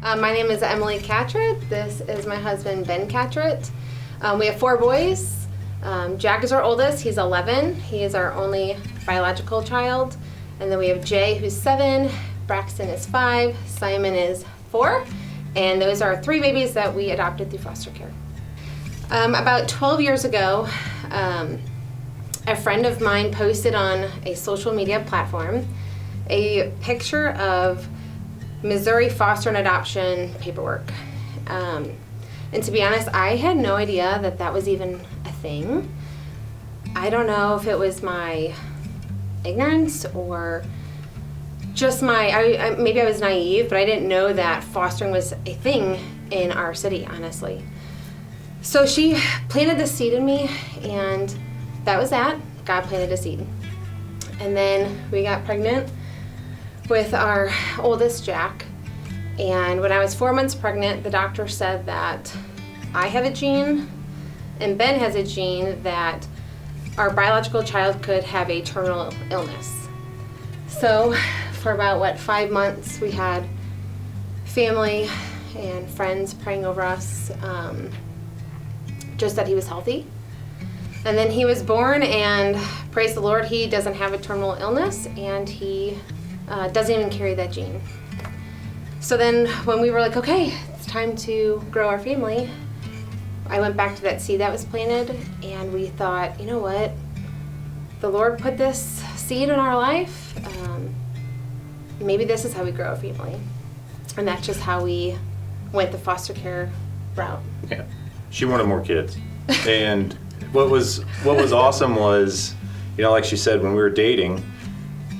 My name is Emily Catrett. This is my husband, Ben Catrett. We have 4 boys. Jack is our oldest. He's 11. He is our only biological child. And then we have Jay, who's 7. Braxton is 5. Simon is 4. And those are 3 babies that we adopted through foster care. About 12 years ago, a friend of mine posted on a social media platform a picture of Missouri foster and adoption paperwork. And to be honest, I had no idea that that was even a thing. I don't know if it was my ignorance or just maybe I was naive, but I didn't know that fostering was a thing in our city, honestly. So she planted the seed in me, and that was that. God planted a seed. And then we got pregnant with our oldest, Jack. And when I was 4 months pregnant, the doctor said that I have a gene and Ben has a gene that our biological child could have a terminal illness. So for about, 5 months, we had family and friends praying over us, just that he was healthy. And then he was born, and praise the Lord, he doesn't have a terminal illness, and he doesn't even carry that gene. So then when we were like, okay, it's time to grow our family, I went back to that seed that was planted, and we thought, you know what? The Lord put this seed in our life. Maybe this is how we grow a family. And that's just how we went the foster care route. Yeah. She wanted more kids. And what was awesome was, like she said, when we were dating,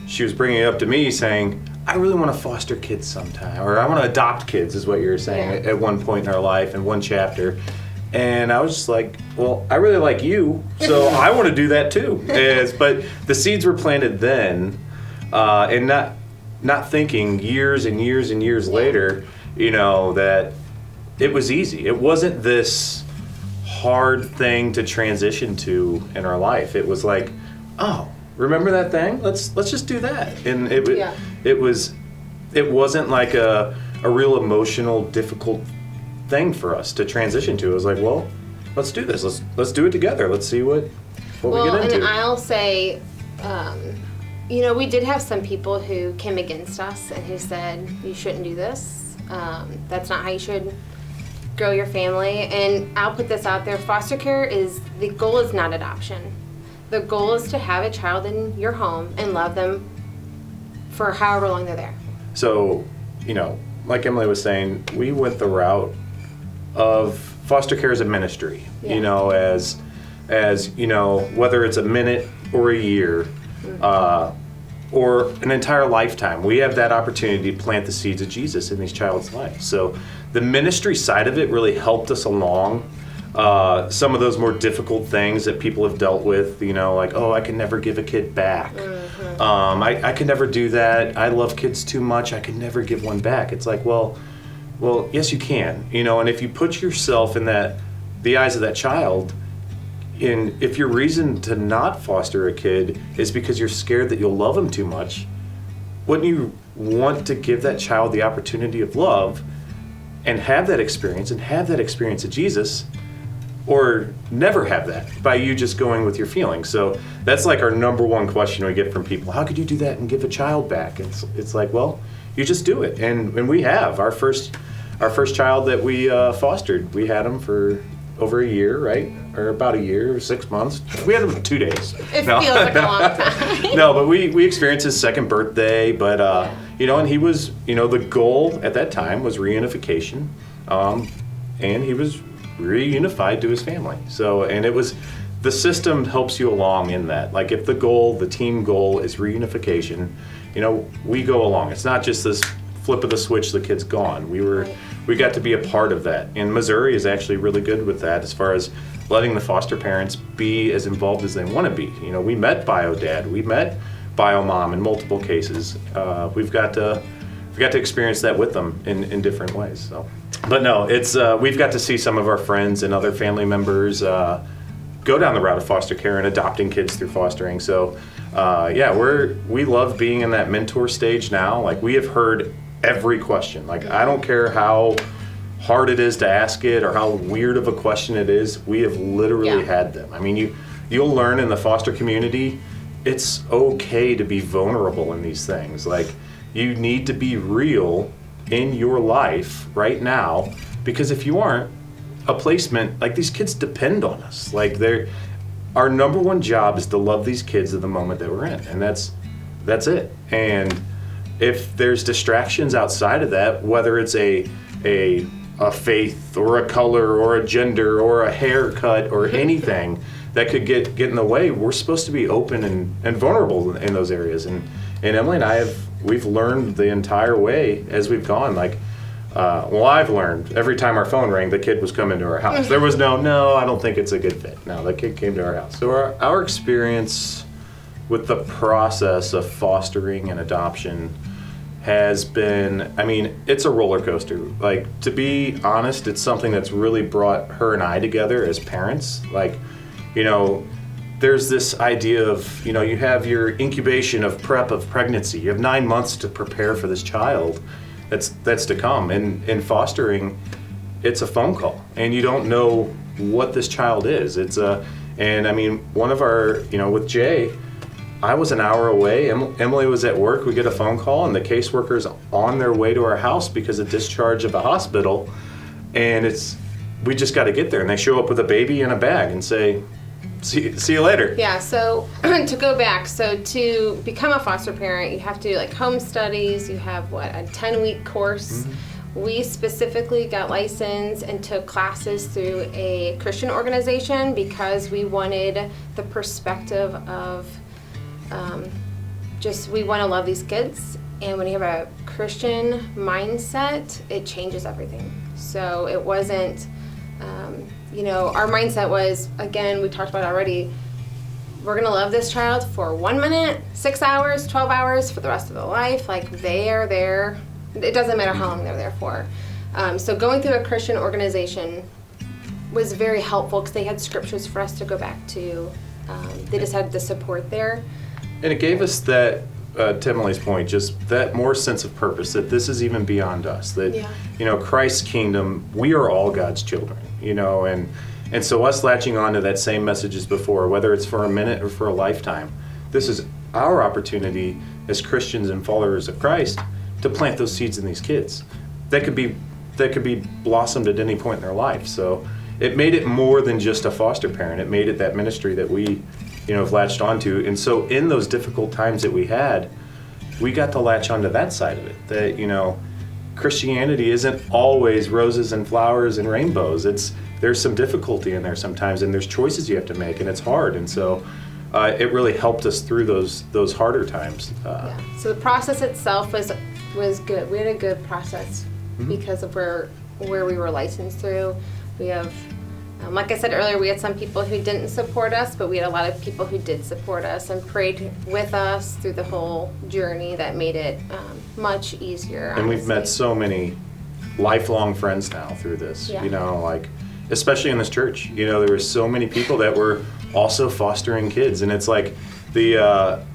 she was bringing it up to me saying, I really want to foster kids sometime, or I want to adopt kids is what you were saying at one point in our life, in one chapter. And I was just like, well, I really like you, so I want to do that too. But the seeds were planted then, and not thinking years and years and years later, that it was easy. It wasn't this hard thing to transition to in our life. It was like, oh, remember that thing? Let's just do that. And it wasn't like a real emotional, difficult thing for us to transition to. It was like, well, let's do this. Let's do it together. Let's see what we get into. And I'll say, we did have some people who came against us and who said, you shouldn't do this. That's not how you should grow your family. And I'll put this out there. Foster care the goal is not adoption. The goal is to have a child in your home and love them for however long they're there. So, like Emily was saying, we went the route of foster care as a ministry, as whether it's a minute or a year, or an entire lifetime, we have that opportunity to plant the seeds of Jesus in these child's life. So the ministry side of it really helped us along some of those more difficult things that people have dealt with, like, oh, I can never give a kid back. Mm-hmm. I can never do that. I love kids too much. I can never give one back. It's like, well, yes, you can, and if you put yourself in the eyes of that child, and if your reason to not foster a kid is because you're scared that you'll love them too much, wouldn't you want to give that child the opportunity of love and have that experience of Jesus, or never have that by you just going with your feelings? So that's like our number one question we get from people. How could you do that and give a child back? It's like, well, you just do it. And we have our first child that we fostered. We had him for over a year, right? Or about a year, 6 months. We had him for 2 days. It feels like a long time. No, but we experienced his second birthday, but and he was, the goal at that time was reunification, and he was reunified to his family. So, and it was, the system helps you along in that. Like if the team goal is reunification, we go along. It's not just this flip of the switch, the kid's gone. We got to be a part of that. And Missouri is actually really good with that as far as letting the foster parents be as involved as they want to be. We met bio dad, we met bio mom in multiple cases. We've got to experience that with them in different ways. So, but no, it's we've got to see some of our friends and other family members go down the route of foster care and adopting kids through fostering. So we love being in that mentor stage now. Like we have heard every question. Like, I don't care how hard it is to ask it or how weird of a question it is. We have literally had them. I mean, you'll learn in the foster community, it's okay to be vulnerable in these things. Like, you need to be real in your life right now, because if you aren't, a placement, like, these kids depend on us. Like, our number one job is to love these kids at the moment that we're in, and that's it. And if there's distractions outside of that, whether it's a faith or a color or a gender or a haircut or anything that could get in the way, we're supposed to be open and vulnerable in those areas. And Emily and we've learned the entire way as we've gone. Like, I've learned every time our phone rang, the kid was coming to our house. There was no, I don't think it's a good fit. No, the kid came to our house. So our experience with the process of fostering and adoption has been, I mean, it's a roller coaster. Like, to be honest, it's something that's really brought her and I together as parents. Like, you know, there's this idea of, you know, you have your incubation of pregnancy. You have 9 months to prepare for this child that's to come. And in fostering, it's a phone call, and you don't know what this child is. And I mean, one of our, you know, with Jay, I was an hour away. Emily was at work. We get a phone call, and the caseworker's on their way to our house because of discharge of the hospital. And we just got to get there. And they show up with a baby and a bag and say, see you later. Yeah, so to go back, so to become a foster parent, you have to do like home studies. You have a 10-week course. Mm-hmm. We specifically got licensed and took classes through a Christian organization because we wanted the perspective of we want to love these kids. And when you have a Christian mindset, it changes everything. So it wasn't, you know, our mindset was, again, we talked about it already, we're going to love this child for 1 minute, 6 hours, 12 hours for the rest of their life. Like, they are there. It doesn't matter how long they're there for. So going through a Christian organization was very helpful because they had scriptures for us to go back to. They just had the support there. And it gave us that, to Emily's point, just that more sense of purpose, that this is even beyond us, that, you know, Christ's kingdom, we are all God's children, you know, and so us latching on to that same message as before, whether it's for a minute or for a lifetime, this is our opportunity as Christians and followers of Christ to plant those seeds in these kids. That could be blossomed at any point in their life. So it made it more than just a foster parent. It made it that ministry that we, you know, have latched onto. And so in those difficult times that we had, we got to latch onto that side of it. That, you know, Christianity isn't always roses and flowers and rainbows. There's some difficulty in there sometimes, and there's choices you have to make, and it's hard. And so it really helped us through those harder times. So the process itself was good. We had a good process because of where we were licensed through. We have, like I said earlier, we had some people who didn't support us, but we had a lot of people who did support us and prayed with us through the whole journey that made it much easier. And we've met so many lifelong friends now through this, you know, like, especially in this church. You know, there were so many people that were also fostering kids, and it's like the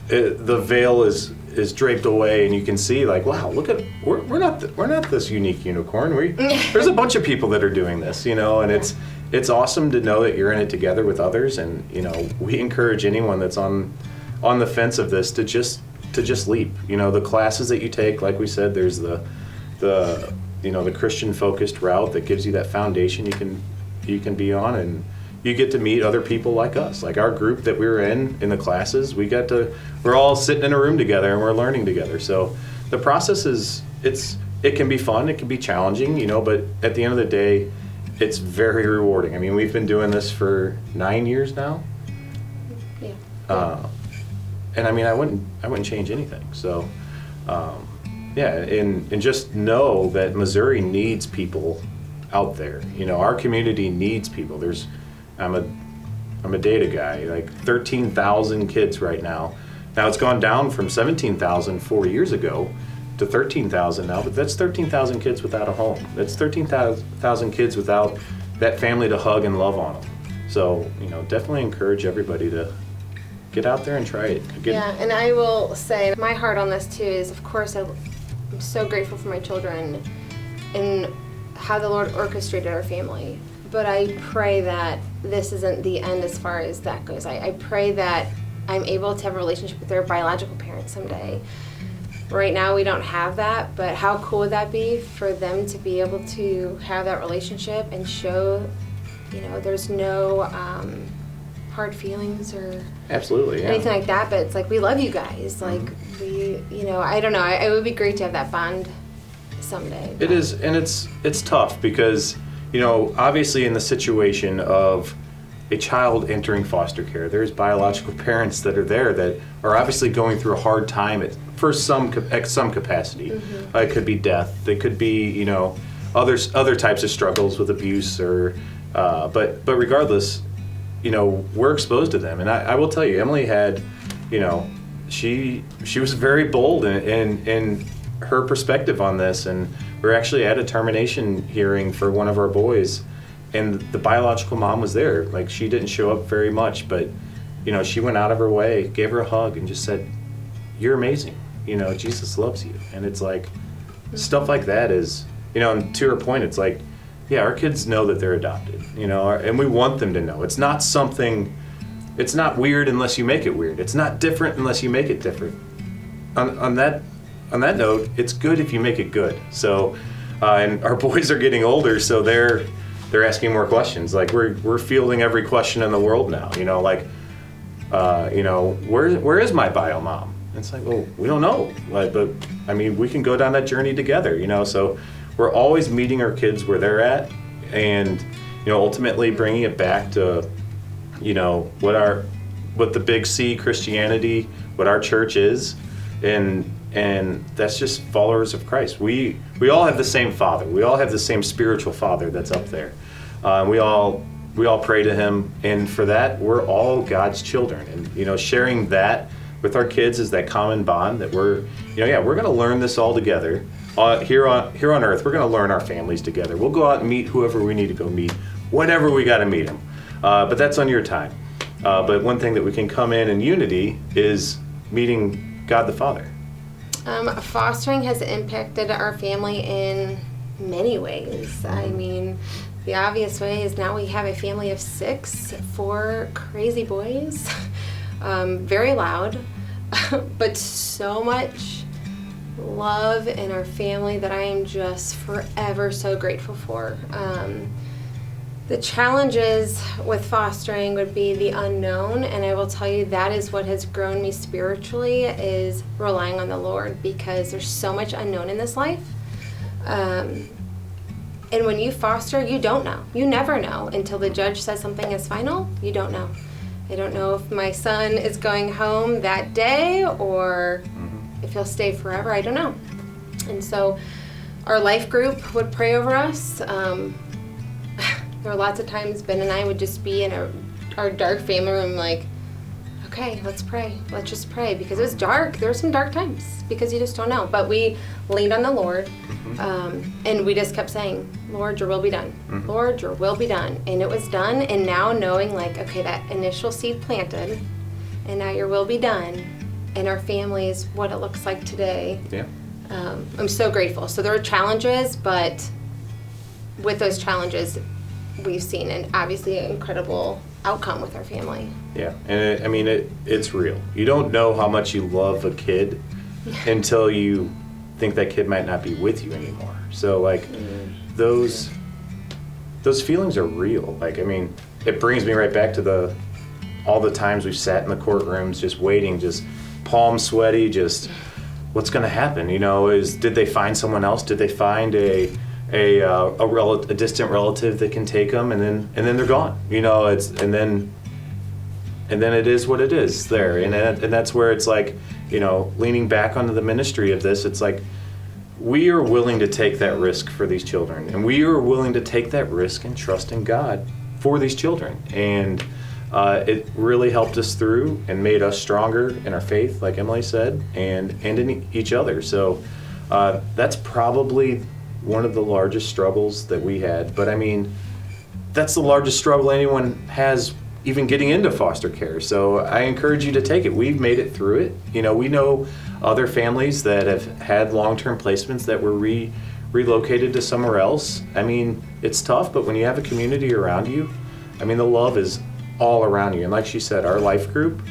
veil is draped away, and you can see, like, wow, look at, we're not this unique unicorn. There's a bunch of people that are doing this, you know, and it's awesome to know that you're in it together with others. And, you know, we encourage anyone that's on the fence of this to just leap. You know, the classes that you take, like we said, there's the you know, the Christian focused route that gives you that foundation you can be on, and you get to meet other people like us, like our group that we were in the classes. We're all sitting in a room together and we're learning together. So the process it can be fun, it can be challenging, you know, but at the end of the day, it's very rewarding. I mean, we've been doing this for 9 years now. Yeah. And I mean, I wouldn't change anything. So, and just know that Missouri needs people out there. You know, our community needs people. I'm a data guy, like 13,000 kids right now. Now it's gone down from 17,000 4 years ago to 13,000 now, but that's 13,000 kids without a home. That's 13,000 kids without that family to hug and love on them. So, you know, definitely encourage everybody to get out there and try it. And I will say my heart on this too is, of course, I'm so grateful for my children and how the Lord orchestrated our family. But I pray that this isn't the end as far as that goes. I pray that I'm able to have a relationship with their biological parents someday. Right now we don't have that, but how cool would that be for them to be able to have that relationship and show, there's no hard feelings or absolutely, yeah. anything like that, but it's like, we love you guys. Like, we, I don't know. It would be great to have that bond someday. It is, and it's tough because, obviously in the situation of a child entering foster care, there's biological parents that are there that are obviously going through a hard time at some capacity. It could be death. It could be, other types of struggles with abuse or, but regardless, we're exposed to them. And I will tell you, Emily had, she was very bold in her perspective on this, and we're actually at a termination hearing for one of our boys, and the biological mom was there. Like, she didn't show up very much, but she went out of her way, gave her a hug, and just said, "You're amazing. Jesus loves you." And it's like, stuff like that is, and to her point, it's like, yeah, our kids know that they're adopted, and we want them to know. It's not weird unless you make it weird. It's not different unless you make it different. On that note, it's good if you make it good. So, and our boys are getting older, so they're asking more questions. Like, we're fielding every question in the world now. Where is my bio mom? And it's like, well, we don't know. But I mean, we can go down that journey together. So we're always meeting our kids where they're at, and ultimately bringing it back to what the big C Christianity, what our church is, and that's just followers of Christ. We all have the same Father. We all have the same spiritual Father that's up there. We all pray to Him, and for that, we're all God's children. And sharing that with our kids is that common bond that we're going to learn this all together. Here on earth, we're going to learn our families together. We'll go out and meet whoever we need to go meet, whenever we got to meet them. But that's on your time. But one thing that we can come in unity is meeting God the Father. Fostering has impacted our family in many ways. I mean, the obvious way is now we have a family of 6, 4 crazy boys, very loud, but so much love in our family that I am just forever so grateful for. The challenges with fostering would be the unknown, and I will tell you that is what has grown me spiritually, is relying on the Lord, because there's so much unknown in this life. And when you foster, you don't know. You never know until the judge says something is final. You don't know. I don't know if my son is going home that day or if he'll stay forever. I don't know. And so our life group would pray over us. There were lots of times Ben and I would just be in our dark family room like, okay, let's pray. Let's just pray. Because it was dark. There were some dark times because you just don't know. But we leaned on the Lord, and we just kept saying, Lord, your will be done. Lord, your will be done. And it was done. And now knowing like, okay, that initial seed planted, and now your will be done. And our family is what it looks like today. Yeah. I'm so grateful. So there are challenges, but with those challenges, we've seen an obviously incredible outcome with our family. Yeah, and it's real. You don't know how much you love a kid until you think that kid might not be with you anymore. So like those feelings are real. Like, I mean, it brings me right back to all the times we've sat in the courtrooms just waiting, just palm sweaty, just what's going to happen? Did they find someone else? Did they find a distant relative that can take them, and then they're gone. And then it is what it is there, and that's where it's like, leaning back onto the ministry of this, it's like we are willing to take that risk for these children, and we are willing to take that risk and trust in God for these children, and it really helped us through and made us stronger in our faith, like Emily said, and in each other. So that's probably one of the largest struggles that we had. But I mean, that's the largest struggle anyone has even getting into foster care. So I encourage you to take it. We've made it through it. We know other families that have had long-term placements that were relocated to somewhere else. I mean, it's tough, but when you have a community around you, I mean, the love is all around you. And like she said, our life group,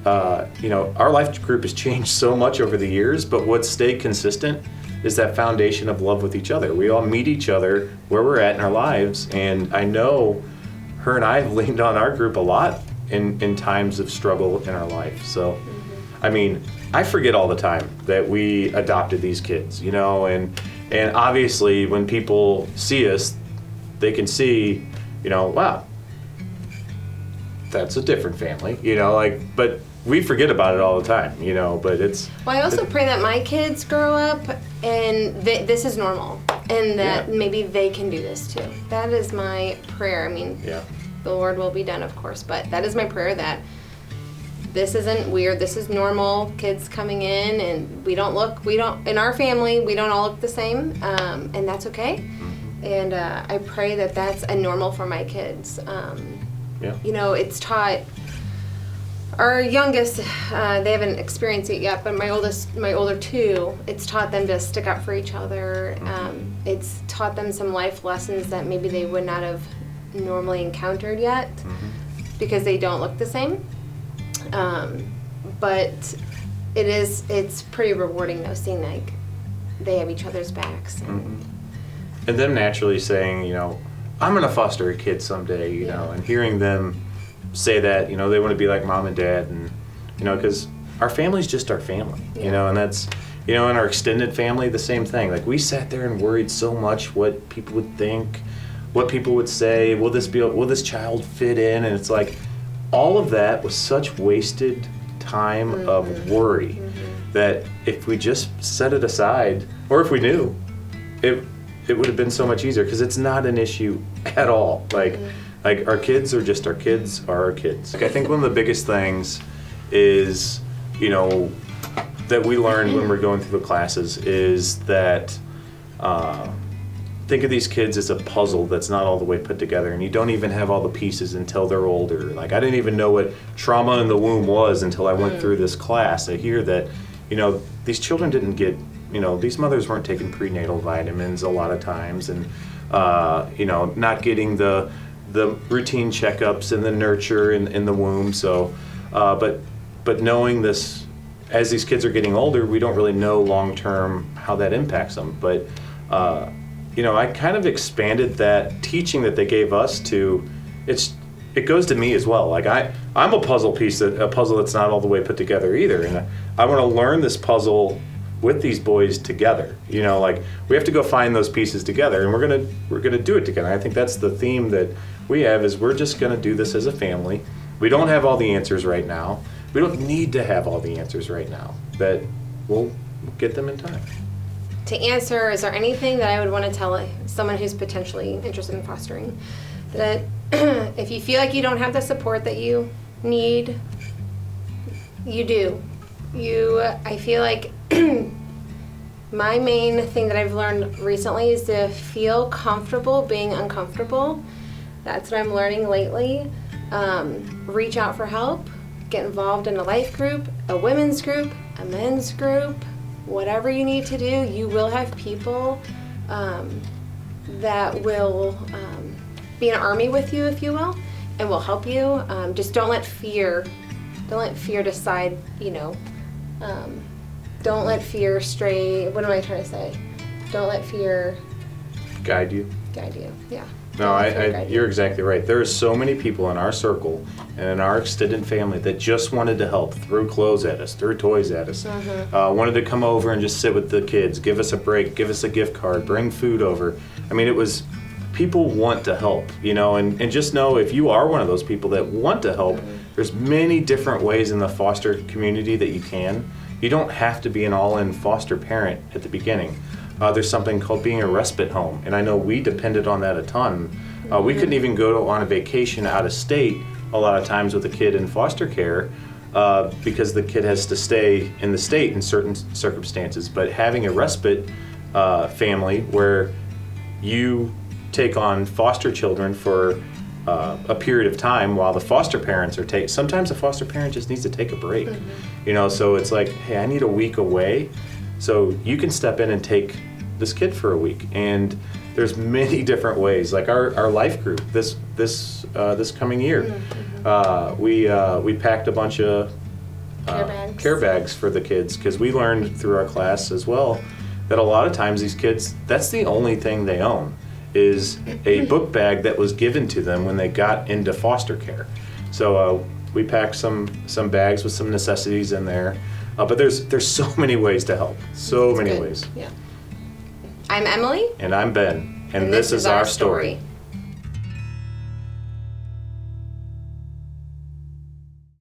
our life group has changed so much over the years, but what's stayed consistent is that foundation of love with each other. We all meet each other where we're at in our lives, and I know her and I have leaned on our group a lot in times of struggle in our life. So, I mean, I forget all the time that we adopted these kids, and obviously when people see us, they can see, wow, that's a different family, but we forget about it all the time, but it's... Well, I also pray that my kids grow up and this is normal, and that maybe they can do this too. That is my prayer. I mean, the Lord will be done, of course, but that is my prayer, that this isn't weird. This is normal. Kids coming in, and in our family, we don't all look the same, and that's okay. And I pray that that's a normal for my kids. It's taught. Our youngest, they haven't experienced it yet, but my older two, it's taught them to stick up for each other. It's taught them some life lessons that maybe they would not have normally encountered yet, because they don't look the same. But it's pretty rewarding though, seeing like they have each other's backs. And them naturally saying, I'm going to foster a kid someday, and hearing them say that, they want to be like mom and dad, and, because our family's just our family, and that's, in our extended family, the same thing. Like, we sat there and worried so much what people would think, what people would say, will this child fit in? And it's like, all of that was such wasted time of worry that if we just set it aside, or if we knew, it would have been so much easier, because it's not an issue at all. Like our kids are just our kids are our kids. I think one of the biggest things is, that we learned when we're going through the classes is that think of these kids as a puzzle that's not all the way put together, and you don't even have all the pieces until they're older. Like, I didn't even know what trauma in the womb was until I went through this class. I hear that, these children didn't get, these mothers weren't taking prenatal vitamins a lot of times, and, not getting the routine checkups and the nurture in the womb. So, but knowing this, as these kids are getting older, we don't really know long term how that impacts them. But, I kind of expanded that teaching that they gave us to, it goes to me as well. Like, I'm a puzzle piece, a puzzle that's not all the way put together either. And I want to learn this puzzle with these boys together. Like, we have to go find those pieces together, and we're gonna do it together. I think that's the theme that we have, is we're just gonna do this as a family. We don't have all the answers right now. We don't need to have all the answers right now. That we'll get them in time. To answer, is there anything that I would want to tell someone who's potentially interested in fostering? That if you feel like you don't have the support that you need, you do. I feel like my main thing that I've learned recently is to feel comfortable being uncomfortable. That's what I'm learning lately. Reach out for help. Get involved in a life group, a women's group, a men's group. Whatever you need to do, you will have people that will be an army with you, if you will, and will help you. Just don't let fear decide, don't let fear stray. What am I trying to say? Don't let fear guide you. Yeah. No, you're exactly right. There are so many people in our circle and in our extended family that just wanted to help, threw clothes at us, threw toys at us, wanted to come over and just sit with the kids, give us a break, give us a gift card, bring food over. I mean, people want to help, and just know, if you are one of those people that want to help, there's many different ways in the foster community that you can. You don't have to be an all-in foster parent at the beginning. There's something called being a respite home, and I know we depended on that a ton. We couldn't even go on a vacation out of state a lot of times with a kid in foster care because the kid has to stay in the state in certain circumstances. But having a respite family where you take on foster children for a period of time while the foster parents are taking. Sometimes the foster parent just needs to take a break, you know. So it's like, hey, I need a week away, so you can step in and take this kid for a week. And there's many different ways. Like our life group this coming year, we packed a bunch of care bags for the kids, because we learned through our class as well that a lot of times these kids, that's the only thing they own, is a book bag that was given to them when they got into foster care. So we packed some bags with some necessities in there, but there's so many ways to help, so many ways. Yeah. I'm Emily. And I'm Ben, and this is our story.